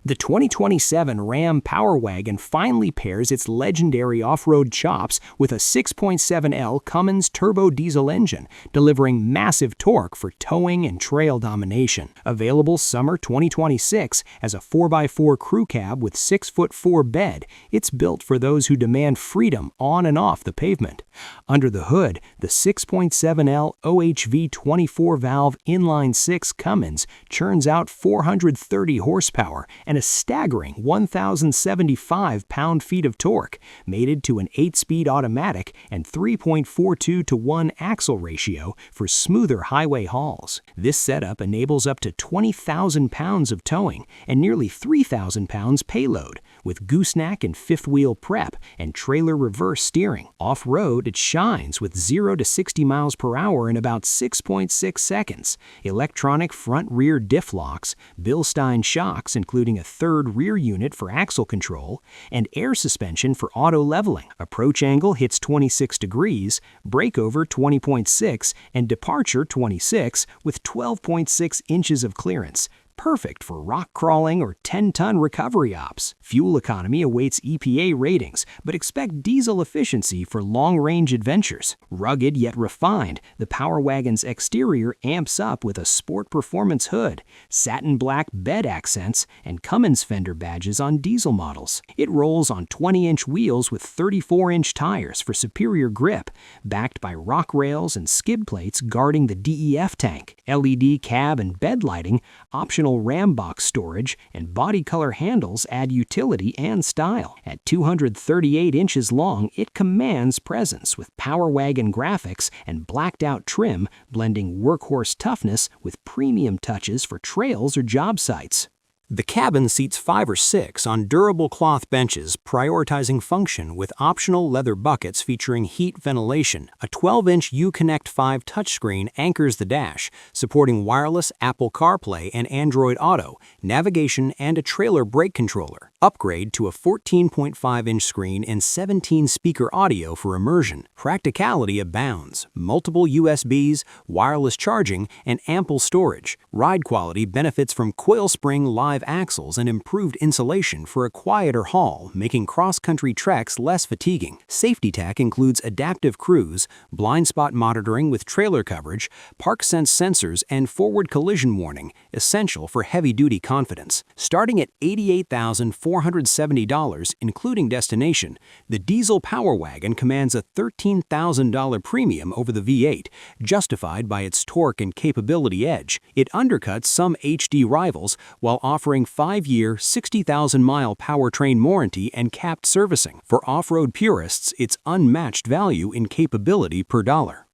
The 2027 Ram Power Wagon finally pairs its legendary off-road chops with a 6.7L Cummins turbo diesel engine, delivering massive torque for towing and trail domination. Available summer 2026 as a 4x4 crew cab with 6'4" bed, it's built for those who demand freedom on and off the pavement. Under the hood, the 6.7L OHV 24-valve inline-6 Cummins churns out 430 horsepower and a staggering 1,075 pound-feet of torque, mated to an 8-speed automatic and 3.42-to-1 axle ratio for smoother highway hauls. This setup enables up to 20,000 pounds of towing and nearly 3,000 pounds payload, with gooseneck and fifth-wheel prep and trailer reverse steering. Off-road, it shines with 0 to 60 miles per hour in about 6.6 seconds. Electronic front-rear diff locks, Bilstein shocks including a third rear unit for axle control, and air suspension for auto leveling. Approach angle hits 26 degrees, breakover 20.6, and departure 26 with 12.6 inches of clearance. Perfect for rock crawling or 10-ton recovery ops. Fuel economy awaits EPA ratings, but expect diesel efficiency for long-range adventures. Rugged yet refined, the Power Wagon's exterior amps up with a sport performance hood, satin black bed accents, and Cummins fender badges on diesel models. It rolls on 20-inch wheels with 34-inch tires for superior grip, backed by rock rails and skid plates guarding the DEF tank. LED cab and bed lighting, optional Ram box storage, and body color handles add utility and style. At 238 inches long, it commands presence with Power Wagon graphics and blacked-out trim, blending workhorse toughness with premium touches for trails or job sites. The cabin seats 5 or 6 on durable cloth benches, prioritizing function with optional leather buckets featuring heat ventilation. A 12-inch Uconnect 5 touchscreen anchors the dash, supporting wireless Apple CarPlay and Android Auto, navigation, and a trailer brake controller. Upgrade to a 14.5-inch screen and 17-speaker audio for immersion. Practicality abounds. Multiple USBs, wireless charging, and ample storage. Ride quality benefits from coil spring live axles and improved insulation for a quieter haul, making cross-country treks less fatiguing. Safety tech includes adaptive cruise, blind spot monitoring with trailer coverage, park sense sensors, and forward collision warning, essential for heavy-duty confidence. Starting at $88,470, including destination, the diesel Power Wagon commands a $13,000 premium over the V8, justified by its torque and capability edge. It undercuts some HD rivals while offering 5-year, 60,000-mile powertrain warranty and capped servicing. For off-road purists, it's unmatched value in capability per dollar.